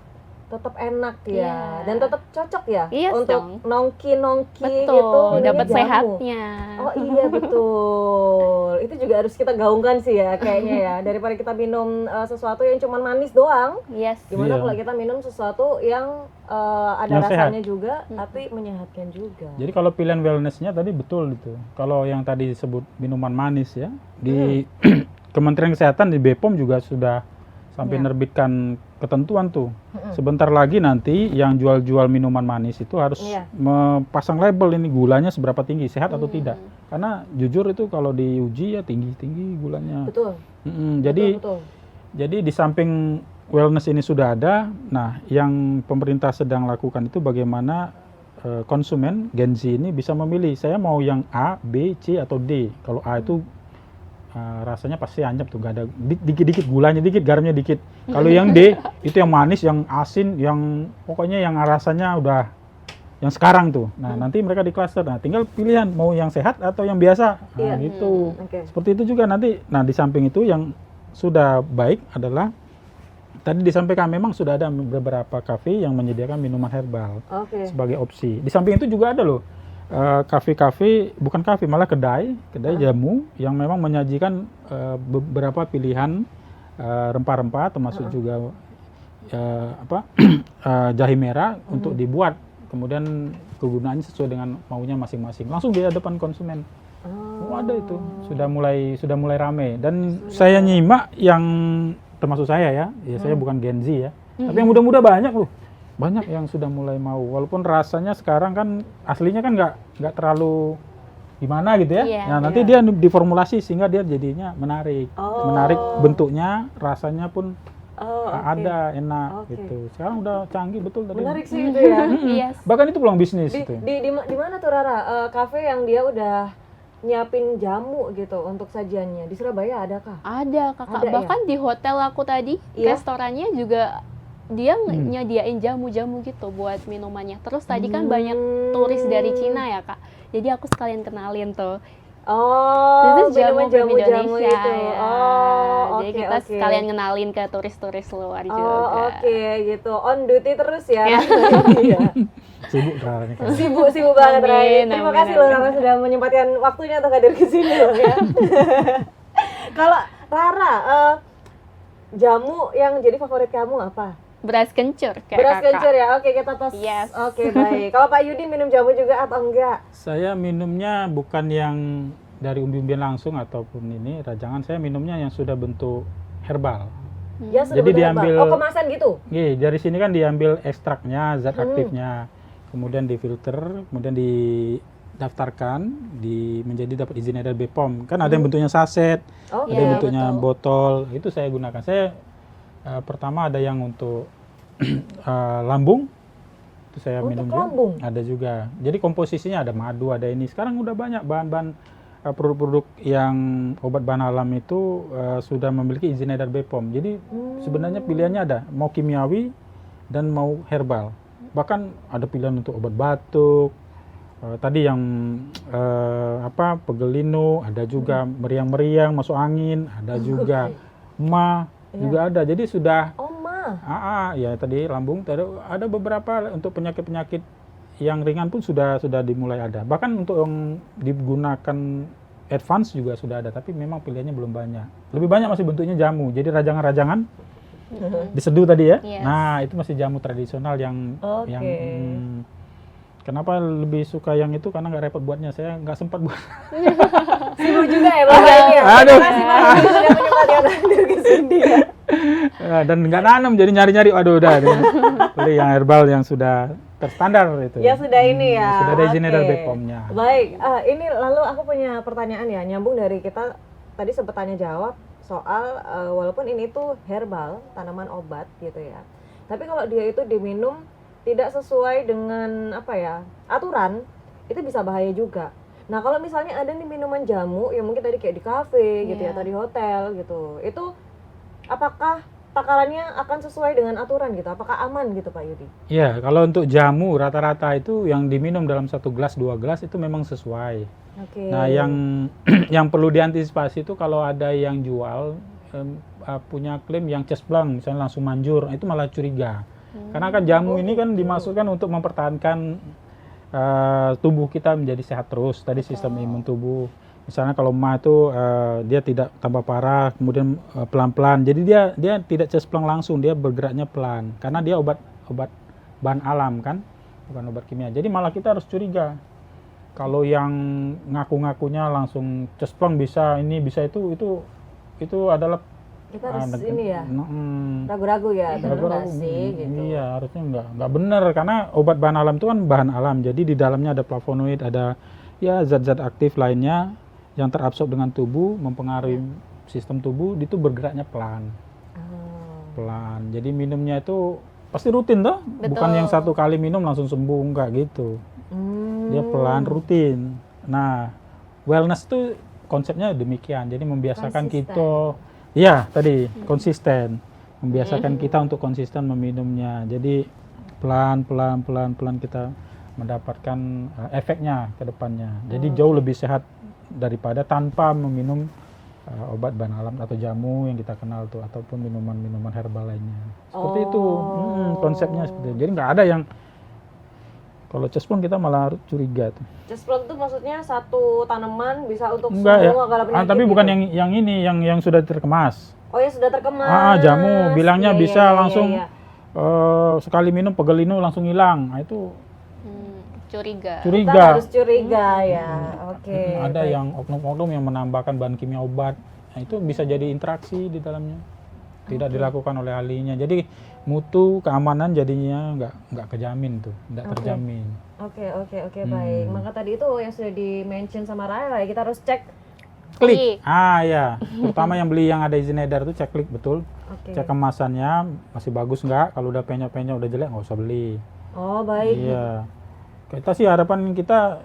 Tetap enak ya, Iya. dan tetap cocok ya Iya untuk dong. nongki-nongki Betul, gitu. minumnya dapat jamu. sehatnya. Oh iya betul, itu juga harus kita gaungkan sih ya kayaknya ya. Daripada kita minum sesuatu yang cuma manis doang, Yes. gimana Iya. kalau kita minum sesuatu yang ada Yang sehat. rasanya juga, Hmm. tapi menyehatkan juga. Jadi kalau pilihan wellnessnya tadi betul itu. Kalau yang tadi disebut minuman manis ya, di Kementerian Kesehatan di BPOM juga sudah sampai Iya. nerbitkan ketentuan tuh. Mm-mm. Sebentar lagi nanti yang jual-jual minuman manis itu harus Iya. pasang label ini gulanya seberapa tinggi, sehat atau Hmm. tidak. Karena jujur itu kalau diuji ya tinggi-tinggi gulanya. Betul. Jadi betul. Jadi di samping wellness ini sudah ada, nah yang pemerintah sedang lakukan itu bagaimana konsumen Gen Z ini bisa memilih, saya mau yang A, B, C atau D. Kalau A itu rasanya pasti anyep tuh, gak ada dikit-dikit gulanya, dikit garamnya dikit. Kalau yang D itu yang manis, yang asin, yang pokoknya yang rasanya udah yang sekarang tuh. Nah nanti mereka di klaster, nah tinggal pilihan mau yang sehat atau yang biasa. Nah Iya. gitu. Oke. Seperti itu juga nanti. Nah di samping itu yang sudah baik adalah tadi disampaikan memang sudah ada beberapa kafe yang menyediakan minuman herbal Oke. sebagai opsi. Di samping itu juga ada loh kafe-kafe, bukan kafe malah kedai jamu yang memang menyajikan beberapa pilihan rempah-rempah termasuk juga jahe merah untuk dibuat. Kemudian kegunaannya sesuai dengan maunya masing-masing. Langsung di depan konsumen. Oh, ada itu. Sudah mulai rame dan saya nyimak yang termasuk saya ya. Saya bukan Gen Z ya. Tapi yang muda-muda banyak loh. Banyak yang sudah mulai mau. Walaupun rasanya sekarang kan aslinya kan nggak terlalu gimana gitu ya. Iya. Nah, nanti dia diformulasi sehingga dia jadinya menarik. Oh. Menarik bentuknya, rasanya pun Oh, oke. ada enak Oke. gitu. Sekarang udah canggih betul tadi. Menarik sih itu ya. Yes. Bahkan itu peluang bisnis di, itu. di mana tuh Rara? Kafe yang dia udah nyiapin jamu gitu untuk sajiannya di Surabaya adakah? Ada Kakak, Ada, ya? bahkan di hotel aku tadi, Iya. restorannya juga dia nyediain jamu-jamu gitu buat minumannya. Terus tadi kan banyak turis dari Cina ya Kak, jadi aku sekalian kenalin tuh. Oh, Itu jamu jamu Indonesia itu. ya. Oh, Jadi oke, kita oke. sekalian kenalin ke turis-turis luar juga. Oh, oke gitu. On duty terus ya. Iya. Iya. Sibuk Rara nih kayaknya. Sibuk banget Amin, Rai. Terima amin, kasih loh amin. Rara sudah menyempatkan waktunya untuk hadir ke sini loh ya. Kalau Rara, jamu yang jadi favorit kamu apa? Beras kencur kayak Beras Kakak. kencur ya. Oke, kita tes. Yes. Oke, baik. Kalau Pak Yudi minum jamu juga atau enggak? Saya minumnya bukan yang dari umbi-umbian langsung ataupun ini rajangan, saya minumnya yang sudah bentuk herbal. Ya sudah Jadi betul, diambil- Pak. Oh, kemasan gitu. Dari sini kan diambil ekstraknya, zat aktifnya, kemudian difilter, kemudian didaftarkan, menjadi dapat izin dari BPOM. Kan ada yang bentuknya saset, Oh, ada yang Iya, bentuknya betul. botol, itu saya gunakan. Saya pertama ada yang untuk lambung, itu saya Untuk minum lambung? juga. Ada juga. Jadi komposisinya ada madu, ada ini. Sekarang udah banyak bahan-bahan produk-produk yang obat bahan alam itu sudah memiliki izin edar BPOM. Jadi sebenarnya pilihannya ada, mau kimiawi dan mau herbal. Bahkan ada pilihan untuk obat batuk, tadi yang pegelino, ada juga meriang-meriang masuk angin, ada juga ma juga ada. Jadi sudah ya tadi lambung, ada beberapa untuk penyakit-penyakit yang ringan pun sudah dimulai ada. Bahkan untuk yang digunakan advance juga sudah ada, tapi memang pilihannya belum banyak. Lebih banyak masih bentuknya jamu. Jadi rajangan-rajangan diseduh tadi ya. Yes. Nah, itu masih jamu tradisional yang kenapa lebih suka yang itu karena nggak repot buatnya. Saya nggak sempat buat. Sibuk juga ya Bapak ini ya. Aduh. Terima kasih Pak Yudi sudah menyempatkan hadir ke sini ya. Dan nggak nanam, jadi nyari-nyari. Aduh, udah beli yang herbal yang sudah terstandar itu. Ya sudah ini ya. Sudah ada izin dari BPOM-nya. Baik, ini lalu aku punya pertanyaan ya, nyambung dari kita tadi sempat tanya jawab soal walaupun ini tuh herbal, tanaman obat gitu ya. Tapi kalau dia itu diminum tidak sesuai dengan aturan, itu bisa bahaya juga. Nah, kalau misalnya ada nih minuman jamu yang mungkin tadi kayak di kafe gitu ya, atau di hotel gitu. Itu apakah takarannya akan sesuai dengan aturan gitu? Apakah aman gitu Pak Yudi? Iya, kalau untuk jamu rata-rata itu yang diminum dalam 1 gelas 2 gelas itu memang sesuai. Nah, yang perlu diantisipasi itu kalau ada yang jual punya klaim yang cespleng, misalnya langsung manjur, itu malah curiga. Karena kan jamu ini kan dimasukkan untuk mempertahankan tubuh kita menjadi sehat terus. Tadi sistem imun tubuh. Misalnya kalau ma itu dia tidak tambah parah, kemudian pelan-pelan. Jadi dia tidak cespleng langsung, dia bergeraknya pelan. Karena dia obat bahan alam kan, bukan obat kimia. Jadi malah kita harus curiga. Kalau yang ngaku-ngakunya langsung cespleng bisa ini bisa itu adalah kita harus ragu-ragu ya, benar sih gitu. Iya, harusnya nggak benar karena obat bahan alam itu kan bahan alam. Jadi di dalamnya ada flavonoid, ada ya zat-zat aktif lainnya yang terabsorb dengan tubuh, mempengaruhi sistem tubuh, itu bergeraknya pelan. Pelan. Jadi minumnya itu pasti rutin toh, bukan yang 1 kali minum langsung sembuh, enggak gitu. Dia pelan, rutin. Nah, wellness itu konsepnya demikian. Jadi membiasakan kita, ya tadi konsisten, membiasakan kita untuk konsisten meminumnya. Jadi pelan kita mendapatkan efeknya ke depannya. Jadi jauh lebih sehat daripada tanpa meminum obat bahan alam atau jamu yang kita kenal tuh, ataupun minuman-minuman herbal lainnya. Seperti itu konsepnya seperti itu. Jadi nggak ada yang kalau cespleng kita malah curiga tuh. Cespleng itu maksudnya satu tanaman bisa untuk enggak, semua segala penyakit. Tapi bukan gitu? yang ini yang sudah terkemas. Oh, yang sudah terkemas. Jamu bilangnya bisa langsung sekali minum pegelino langsung hilang. Nah, itu curiga. Kita harus curiga ya. Oke. Ada yang oknum-oknum yang menambahkan bahan kimia obat. Nah, itu bisa jadi interaksi di dalamnya. Tidak dilakukan oleh ahlinya. Jadi mutu keamanan jadinya nggak kejamin tuh, nggak terjamin. Oke, baik. Maka tadi itu yang sudah di-mention sama Rara, kita harus cek klik. Ya. Terutama yang beli yang ada izin edar tuh cek klik betul. Cek kemasannya masih bagus nggak. Kalau udah penyok-penyok udah jelek nggak usah beli. Oh, baik. Iya. Kita sih harapan kita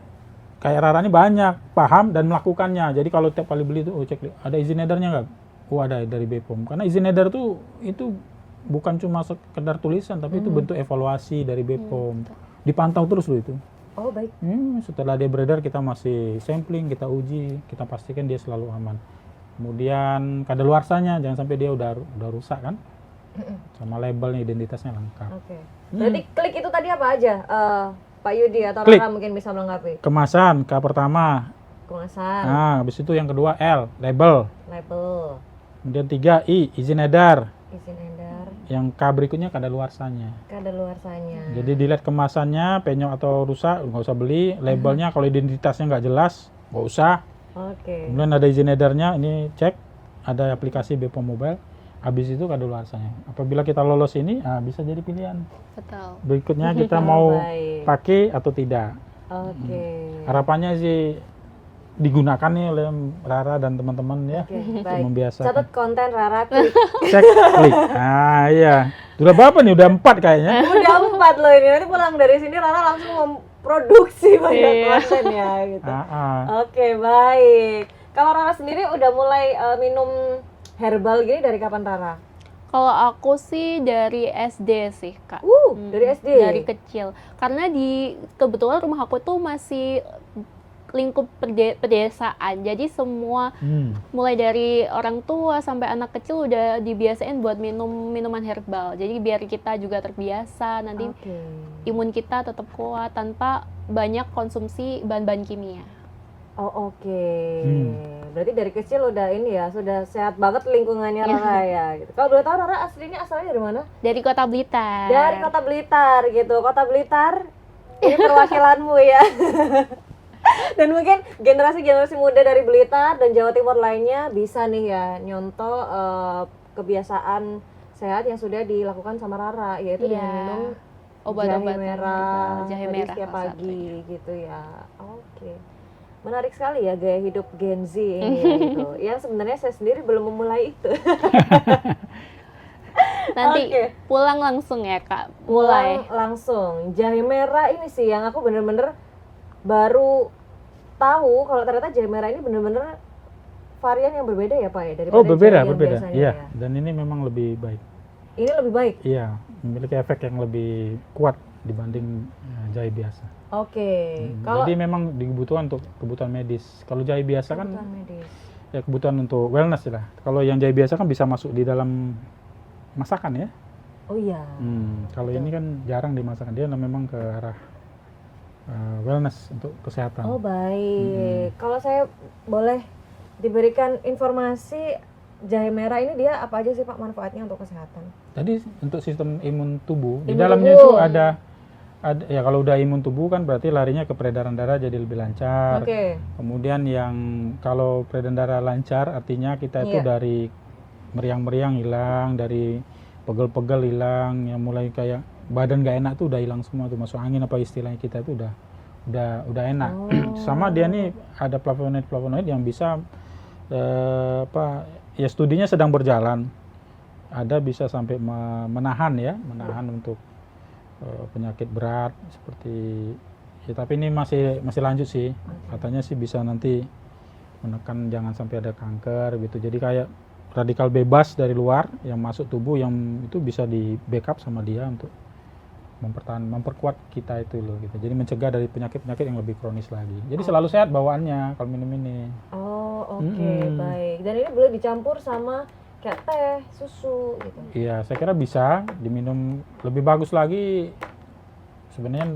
kayak Rara ini banyak paham dan melakukannya. Jadi kalau tiap kali beli tuh cek klik, ada izin edarnya nggak? Ada dari BPOM. Karena izin edar tuh itu bukan cuma sekedar tulisan, tapi itu bentuk evaluasi dari BPOM. Dipantau terus loh itu. Oh, baik. Setelah dia beredar kita masih sampling, kita uji, kita pastikan dia selalu aman. Kemudian kadaluarsanya jangan sampai dia udah rusak kan. Sama labelnya, identitasnya lengkap. Oke. Berarti klik itu tadi apa aja? Pak Yudi atau Klik. Rara mungkin bisa melengkapi. Kemasan, K pertama. Kemasan. Habis itu yang kedua L, label. Kemudian 3 I, izin edar. Izin edar. Yang K berikutnya kadaluarsanya. Jadi dilihat kemasannya penyok atau rusak nggak usah beli. Labelnya kalau identitasnya nggak jelas nggak usah. Kemudian ada izin edarnya, ini cek. Ada aplikasi BPOM Mobile. Habis itu kadaluarsanya. Apabila kita lolos ini, bisa jadi pilihan. Betul. Berikutnya kita mau pakai atau tidak. Harapannya sih digunakan nih oleh Rara dan teman-teman ya, untuk membiasakan. Catat konten Rara klik. Cek klik. Iya. Udah berapa nih? Udah 4 kayaknya. Udah 4 loh ini. Nanti pulang dari sini Rara langsung memproduksi banyak konten ya gitu. Oke, baik. Kalau Rara sendiri udah mulai minum herbal gini dari kapan Rara? Kalau aku sih dari SD sih, Kak. Dari SD? Dari kecil. Karena kebetulan rumah aku tuh masih lingkup pedesaan. Jadi semua mulai dari orang tua sampai anak kecil udah dibiasain buat minum minuman herbal. Jadi biar kita juga terbiasa, nanti imun kita tetap kuat tanpa banyak konsumsi bahan-bahan kimia. Oh berarti dari kecil udah ini ya, sudah sehat banget lingkungannya Rara ya gitu. Kalau boleh tahu Rara aslinya asalnya dari mana? Dari Kota Blitar. Dari Kota Blitar gitu. Kota Blitar ini perwakilanmu ya. Dan mungkin generasi-generasi muda dari Blitar dan Jawa Timur lainnya bisa nih ya nyontoh kebiasaan sehat yang sudah dilakukan sama Rara, yaitu dengan minum obat-obatan jahe merah setiap setiap pagi gitu ya. Menarik sekali ya gaya hidup Gen Z ini ya, gitu. Yang sebenarnya saya sendiri belum memulai itu. Nanti pulang langsung ya Kak. Pulang langsung. Jahe merah ini sih yang aku bener-bener baru tahu kalau ternyata jahe merah ini bener-bener varian yang berbeda ya Pak ya daripada berbeda. biasanya Iya. ya. Dan ini memang lebih baik. Ini lebih baik. Iya, memiliki efek yang lebih kuat dibanding jahe biasa. Kalau jadi memang dibutuhkan untuk kebutuhan medis. Kalau jahe biasa kan medis. Ya kebutuhan untuk wellness lah. Kalau yang jahe biasa kan bisa masuk di dalam masakan ya. Oh iya. Kalau ini kan jarang dimasakan, dia memang ke arah wellness untuk kesehatan. Oh baik. Kalau saya boleh diberikan informasi jahe merah ini dia apa aja sih Pak manfaatnya untuk kesehatan? Tadi untuk sistem imun tubuh, di dalamnya itu ada ya kalau udah imun tubuh kan berarti larinya ke peredaran darah jadi lebih lancar. Kemudian yang kalau peredaran darah lancar artinya kita itu dari meriang-meriang hilang, dari pegel-pegel hilang, yang mulai kayak badan gak enak tuh udah hilang semua tuh, masuk angin apa istilahnya kita itu udah enak. Sama dia nih ada flavonoid yang bisa ya studinya sedang berjalan. Ada bisa sampai menahan untuk penyakit berat seperti ya, tapi ini masih lanjut sih. Katanya sih bisa nanti menekan jangan sampai ada kanker gitu. Jadi kayak radikal bebas dari luar yang masuk tubuh yang itu bisa di backup sama dia untuk memperkuat kita itu loh gitu. Jadi mencegah dari penyakit-penyakit yang lebih kronis lagi. Jadi selalu sehat bawaannya kalau minum ini. Baik. Dan ini boleh dicampur sama kayak teh, susu gitu. Iya, saya kira bisa diminum. Lebih bagus lagi sebenarnya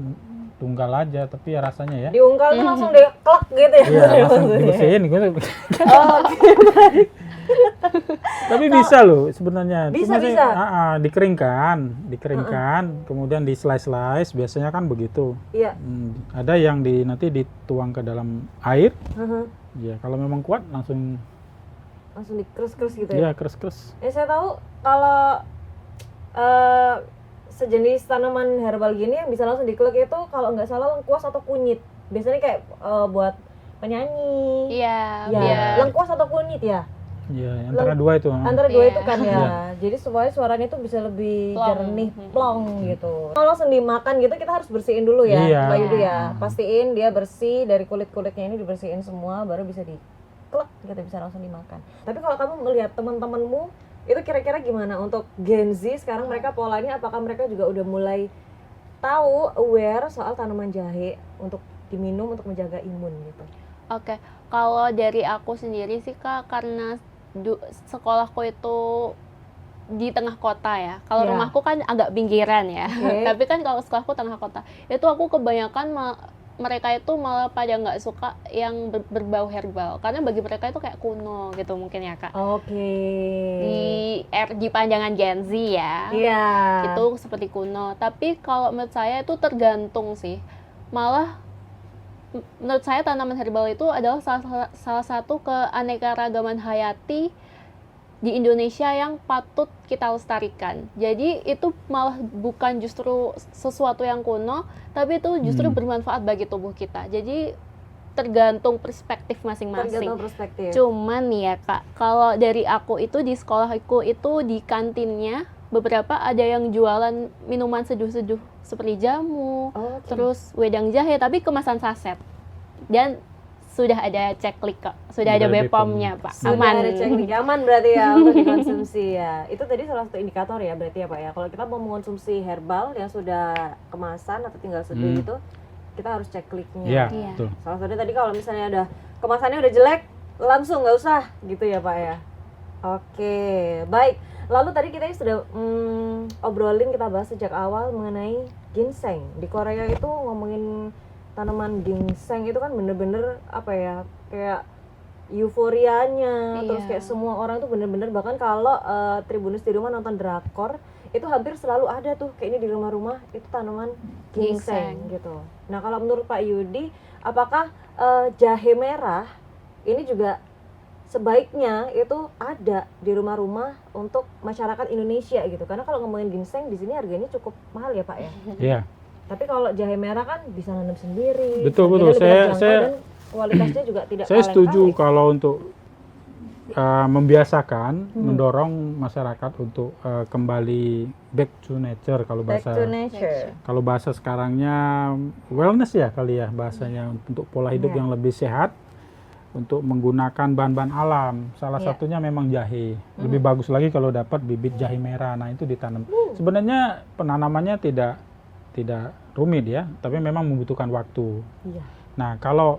tunggal aja, tapi ya rasanya ya. Diungkal tuh langsung diklek gitu ya. Iya, langsung dibersihin gitu. Baik. Tapi bisa loh sebenarnya. Bisa. Dikeringkan, kemudian di slice, biasanya kan begitu. Iya. Ada yang nanti dituang ke dalam air. Ya, kalau memang kuat langsung dikeres-keres gitu ya? Iya, keres-keres. Saya tahu kalau sejenis tanaman herbal gini yang bisa langsung dikelek itu kalau nggak salah lengkuas atau kunyit. Biasanya kayak buat penyanyi. Iya. Lengkuas atau kunyit ya? Iya, antara dua itu. Antara dua itu kan ya. Jadi supaya suaranya itu bisa lebih jernih, plong gitu. Kalau langsung dimakan gitu kita harus bersihin dulu ya, Mbak Yudu ya. Pastiin dia bersih dari kulit-kulitnya ini dibersihin semua baru bisa diklek gitu, bisa langsung dimakan. Tapi kalau kamu melihat teman-temanmu itu kira-kira gimana untuk Gen Z sekarang, mereka polanya apakah mereka juga udah mulai tahu, aware soal tanaman jahe untuk diminum untuk menjaga imun gitu? Kalau dari aku sendiri sih Kak, karena sekolahku itu di tengah kota ya. Kalau rumahku kan agak pinggiran ya. Tapi kan kalau sekolahku tengah kota, itu aku kebanyakan mereka itu malah pada nggak suka yang berbau herbal, karena bagi mereka itu kayak kuno gitu mungkin ya Kak. Di pandangan Gen Z ya. Itu seperti kuno. Tapi kalau menurut saya itu tergantung sih. Malah menurut saya tanaman herbal itu adalah salah satu keanekaragaman hayati di Indonesia yang patut kita lestarikan. Jadi itu malah bukan justru sesuatu yang kuno, tapi itu justru bermanfaat bagi tubuh kita. Jadi tergantung perspektif masing-masing. Cuman nih ya Kak, kalau dari aku itu di sekolahku itu di kantinnya beberapa ada yang jualan minuman seduh-seduh seperti jamu, terus wedang jahe tapi kemasan saset. Dan sudah ada ceklik kok, sudah ada Sudah ada BPOM-nya Pak. Sudah Aman. ada ceklik, aman berarti ya untuk dikonsumsi ya. Itu tadi salah satu indikator ya berarti ya Pak ya. Kalau kita mau mengonsumsi herbal yang sudah kemasan atau tinggal seduh itu, kita harus cekliknya. Iya, Iya. betul. Salah satunya tadi kalau misalnya ada kemasannya udah jelek, langsung nggak usah gitu ya Pak ya. Oke, baik. Lalu tadi kita sudah obrolin, kita bahas sejak awal mengenai ginseng. Di Korea itu ngomongin tanaman ginseng itu kan bener-bener apa ya, kayak euforianya, terus Iya. kayak semua orang tuh bener-bener, bahkan kalau Tribuners di rumah nonton drakor itu hampir selalu ada tuh kayak ini di rumah-rumah itu tanaman ginseng gitu. Nah kalau menurut Pak Yudi, apakah jahe merah ini juga sebaiknya itu ada di rumah-rumah untuk masyarakat Indonesia gitu? Karena kalau ngomongin ginseng di sini harganya cukup mahal ya Pak ya. Iya. Tapi kalau jahe merah kan bisa nanam sendiri. Betul, harganya betul. lebih terjangkau Saya dan kualitasnya juga tidak Saya setuju kaleng-kaleng. kalau untuk membiasakan, mendorong masyarakat untuk kembali back to nature kalau Back bahasa to nature. kalau bahasa sekarangnya wellness ya kali ya bahasanya, untuk pola hidup Iya. yang lebih sehat, untuk menggunakan bahan-bahan alam. Salah Iya. satunya memang jahe. Lebih bagus lagi kalau dapat bibit jahe merah. Nah, itu ditanam. Sebenarnya penanamannya tidak rumit ya, tapi memang membutuhkan waktu. Iya. Nah, kalau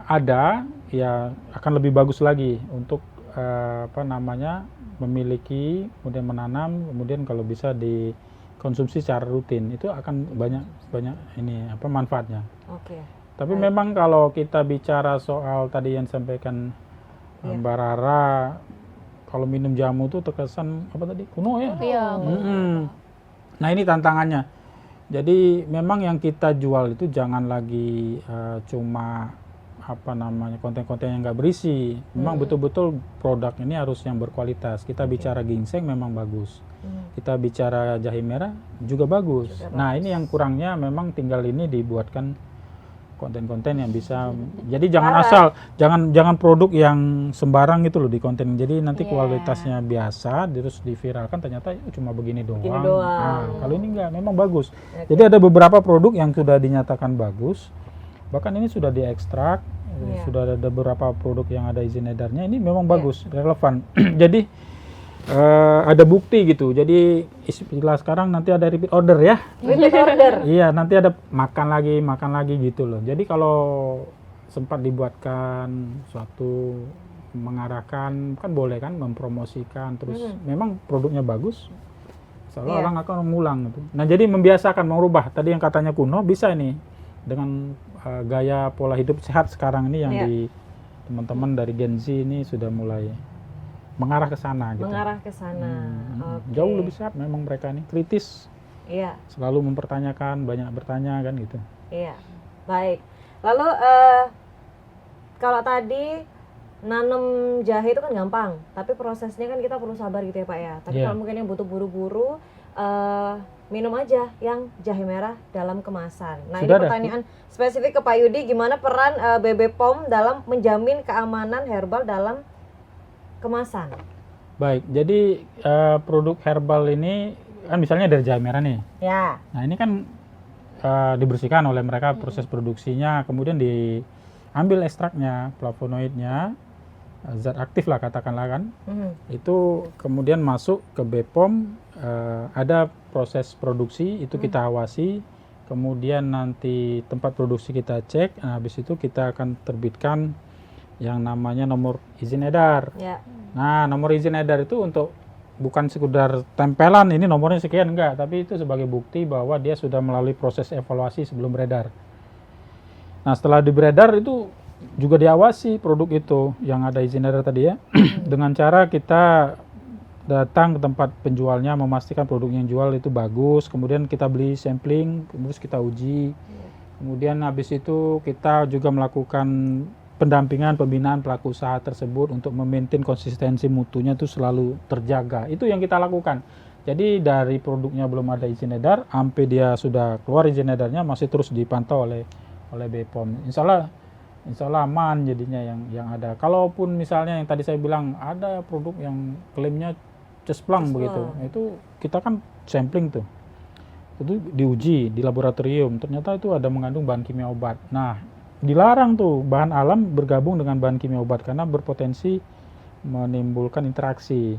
ada ya akan lebih bagus lagi untuk memiliki, kemudian menanam, kemudian kalau bisa dikonsumsi secara rutin, itu akan banyak ini manfaatnya. Oke. Tapi memang kalau kita bicara soal tadi yang disampaikan Mbak Rara, kalau minum jamu tuh terkesan apa tadi, kuno ya. Iya. Nah, ini tantangannya. Jadi memang yang kita jual itu jangan lagi cuma konten-konten yang nggak berisi. Memang betul-betul produk ini harus yang berkualitas. Kita bicara ginseng memang bagus. Kita bicara jahe merah juga bagus. Nah, ini yang kurangnya memang tinggal ini dibuatkan konten-konten yang bisa. Jadi jangan asal, jangan produk yang sembarang itu loh di konten. Jadi nanti kualitasnya biasa, terus diviralkan ternyata cuma begini doang. Nah, kalau ini enggak, memang bagus. Jadi ada beberapa produk yang sudah dinyatakan bagus. Bahkan ini sudah diekstrak, sudah ada beberapa produk yang ada izin edarnya. Ini memang bagus, relevan. Jadi ada bukti gitu. Jadi istilah sekarang nanti ada repeat order ya. Repeat order. Iya, nanti ada makan lagi gitu loh. Jadi kalau sempat dibuatkan suatu, mengarahkan, kan boleh kan mempromosikan, terus memang produknya bagus, insya Allah orang akan mengulang gitu. Nah, jadi membiasakan, merubah. Tadi yang katanya kuno, bisa ini dengan gaya pola hidup sehat sekarang ini yang di teman-teman dari Gen Z ini sudah mulai mengarah ke sana gitu. Mengarah ke sana. Oke. Jauh lebih sehat memang mereka ini, kritis. Iya. Selalu mempertanyakan, banyak bertanya kan gitu. Iya. Baik. Lalu kalau tadi nanam jahe itu kan gampang, tapi prosesnya kan kita perlu sabar gitu ya Pak ya. Tapi kalau mungkin yang butuh buru-buru, minum aja yang jahe merah dalam kemasan. Nah, Sudah ini pertanyaan spesifik ke Pak Yudi, gimana peran BB POM dalam menjamin keamanan herbal dalam kemasan? Baik, jadi produk herbal ini kan misalnya dari jahe merah nih. Ya. Nah, ini kan dibersihkan oleh mereka proses produksinya, kemudian diambil ekstraknya, flavonoidnya, zat aktif lah katakanlah kan. Itu kemudian masuk ke BPOM, ada proses produksi, itu kita awasi, kemudian nanti tempat produksi kita cek, nah, habis itu kita akan terbitkan yang namanya nomor izin edar. Ya. Nah, nomor izin edar itu untuk bukan sekedar tempelan ini nomornya sekian, enggak, tapi itu sebagai bukti bahwa dia sudah melalui proses evaluasi sebelum beredar. Nah, setelah diberedar itu juga diawasi produk itu yang ada izin edar tadi ya, dengan cara kita datang ke tempat penjualnya, memastikan produk yang jual itu bagus, kemudian kita beli sampling, kemudian kita uji, kemudian habis itu kita juga melakukan pendampingan, pembinaan pelaku usaha tersebut untuk memaintain konsistensi mutunya itu selalu terjaga. Itu yang kita lakukan. Jadi dari produknya belum ada izin edar, sampai dia sudah keluar izin edarnya masih terus dipantau oleh BPOM. Insya Allah aman jadinya yang ada. Kalaupun misalnya yang tadi saya bilang ada produk yang klaimnya cesplong begitu, itu kita kan sampling tuh, itu diuji di laboratorium, ternyata itu ada mengandung bahan kimia obat. Nah, dilarang tuh bahan alam bergabung dengan bahan kimia obat karena berpotensi menimbulkan interaksi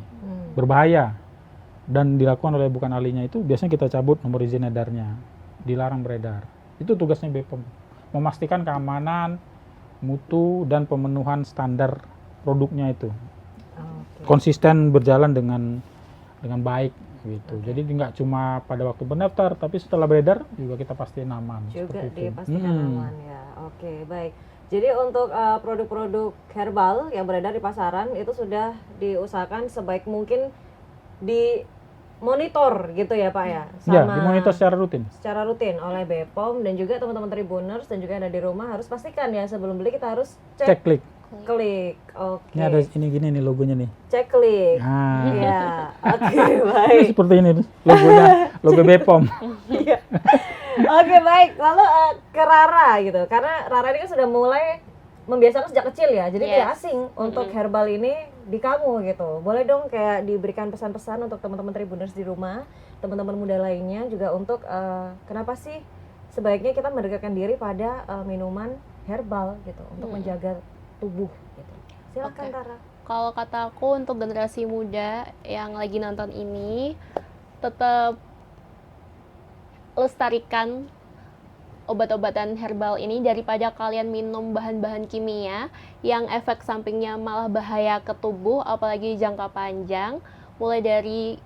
berbahaya, dan dilakukan oleh bukan ahlinya itu biasanya kita cabut nomor izin edarnya, dilarang beredar. Itu tugasnya BPOM, memastikan keamanan, mutu, dan pemenuhan standar produknya itu konsisten berjalan dengan baik gitu. Jadi nggak cuma pada waktu pendaftar, tapi setelah beredar juga kita pastiin aman. Juga dipastikan aman ya. Oke, baik. Jadi untuk produk-produk herbal yang beredar di pasaran itu sudah diusahakan sebaik mungkin dimonitor gitu ya Pak ya? Ya, dimonitor secara rutin. Secara rutin oleh BPOM, dan juga teman-teman Tribuners dan juga yang ada di rumah harus pastikan ya sebelum beli kita harus Cek klik. Klik. Oke. Ini ada ini gini nih logonya nih. Cek klik. Nah. Iya. Oke, baik. Seperti ini logonya, logo BPOM. Iya. Oke, baik. Lalu ke Rara gitu. Karena Rara ini kan sudah mulai membiasakan sejak kecil ya. Jadi tidak asing untuk herbal ini di kamu gitu. Boleh dong kayak diberikan pesan-pesan untuk teman-teman Tribuners di rumah, teman-teman muda lainnya juga untuk kenapa sih sebaiknya kita mendekatkan diri pada minuman herbal gitu untuk menjaga tubuh gitu. Silakan Rara. Kalau kata aku untuk generasi muda yang lagi nonton ini, tetap lestarikan obat-obatan herbal ini daripada kalian minum bahan-bahan kimia yang efek sampingnya malah bahaya ke tubuh, apalagi jangka panjang. Mulai dari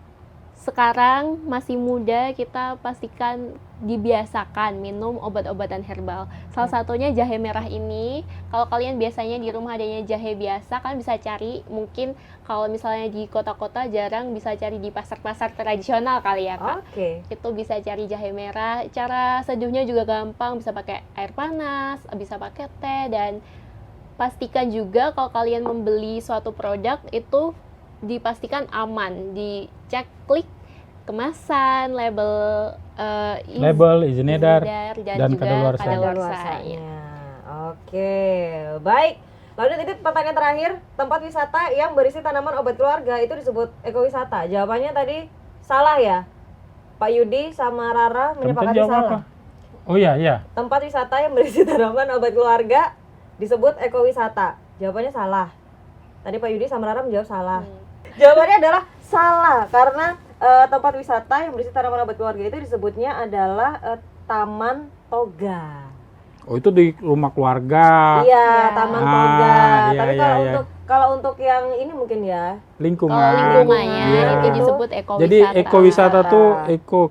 sekarang masih muda, kita pastikan dibiasakan minum obat-obatan herbal. Salah satunya jahe merah ini. Kalau kalian biasanya di rumah adanya jahe biasa, kan bisa cari, mungkin kalau misalnya di kota-kota jarang bisa cari di pasar-pasar tradisional kali ya Kak. Itu bisa cari jahe merah. Cara seduhnya juga gampang, bisa pakai air panas, bisa pakai teh, dan pastikan juga kalau kalian membeli suatu produk itu dipastikan aman, dicek klik kemasan, label izin edar, dan juga kadaluarsanya. Oke, baik. Lalu tadi pertanyaan terakhir, tempat wisata yang berisi tanaman obat keluarga itu disebut ekowisata. Jawabannya tadi salah ya, Pak Yudi sama Rara menyepakati salah. Oh iya. Tempat wisata yang berisi tanaman obat keluarga disebut ekowisata. Jawabannya salah. Tadi Pak Yudi sama Rara menjawab salah. Jawabannya adalah salah, karena tempat wisata yang berisi tanaman obat keluarga itu disebutnya adalah taman toga. Oh, itu di rumah keluarga. Iya, taman toga. Tapi kalau iya. untuk yang ini mungkin ya lingkungan. Kalau lingkungannya itu disebut ekowisata. Jadi ekowisata tuh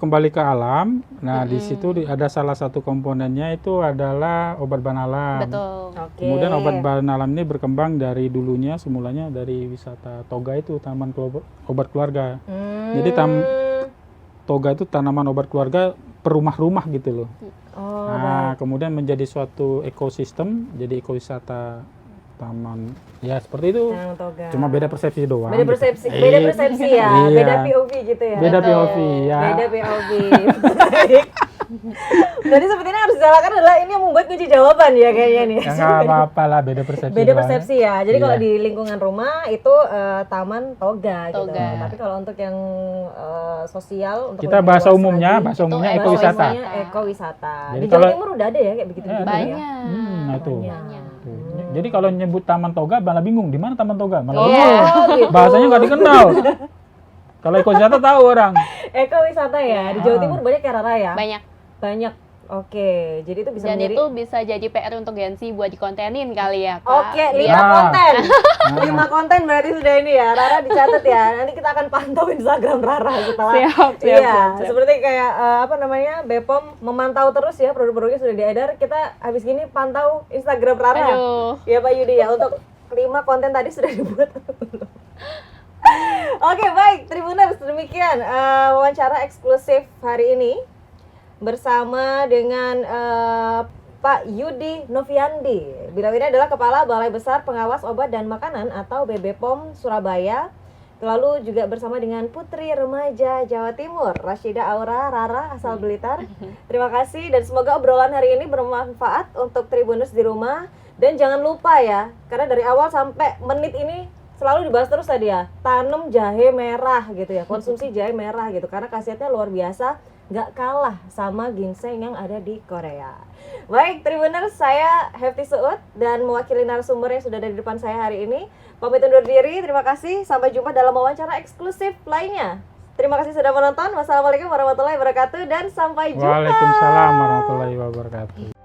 kembali ke alam. Nah, di situ ada salah satu komponennya itu adalah obat bahan alam. Betul. Kemudian obat bahan alam ini berkembang dari dulunya semulanya dari wisata toga itu, taman obat keluarga. Jadi toga itu tanaman obat keluarga per rumah-rumah gitu loh. Nah, kemudian menjadi suatu ekosistem, jadi ekowisata taman. Ya seperti itu. Cuma beda persepsi doang. Beda persepsi ya. Iya. Beda POV gitu ya. Beda POV ya. Beda POV. Baik. Jadi sepertinya harus disalahkan adalah ini yang membuat kunci jawaban ya kayaknya nih. Ya nggak apa-apa lah, beda persepsi. Beda persepsi ya. Jadi kalau Iya. di lingkungan rumah itu taman toga gitu. Tapi kalau untuk yang sosial, untuk kita bahasa umumnya ekowisata. Ekowisata. Jadi Di Jawa kalau- Timur udah ada ya kayak begitu. Banyak. Nah itu. Banyak. Tuh. Jadi kalau nyebut taman toga malah bingung, di mana taman toga? Malah Oh, bingung. gitu. Bahasanya nggak dikenal. Kalau ekowisata tahu orang. Ekowisata ya. Di Jawa Timur banyak ya Rara ya? Banyak. Oke, jadi itu bisa Dan menjadi itu bisa jadi PR untuk Gensi buat dikontenin kali ya Kak. Oke, 5 konten. 5 konten berarti sudah ini ya. Rara dicatat ya. Nanti kita akan pantau Instagram Rara setelah. Siap. Seperti kayak BPOM memantau terus ya produk-produknya sudah diedar. Kita habis gini pantau Instagram Rara. Ya Pak Yudi ya, untuk 5 konten tadi sudah dibuat. Oke, baik. Tribuners, demikian wawancara eksklusif hari ini bersama dengan Pak Yudi Noviandi. Beliau ini adalah Kepala Balai Besar Pengawas Obat dan Makanan atau BBPOM Surabaya. Lalu juga bersama dengan Putri Remaja Jawa Timur, Rashida Aura Rara asal Blitar. Terima kasih dan semoga obrolan hari ini bermanfaat untuk Tribuners di rumah. Dan jangan lupa ya, karena dari awal sampai menit ini selalu dibahas terus tadi ya, tanam jahe merah gitu ya, konsumsi jahe merah gitu, karena khasiatnya luar biasa. nggak kalah sama ginseng yang ada di Korea. Baik, Tribuners, saya Hefty Suud dan mewakili narasumber yang sudah ada di depan saya hari ini. Pamit undur diri, terima kasih. Sampai jumpa dalam wawancara eksklusif lainnya. Terima kasih sudah menonton. Wassalamualaikum warahmatullahi wabarakatuh dan sampai jumpa. Waalaikumsalam warahmatullahi wabarakatuh.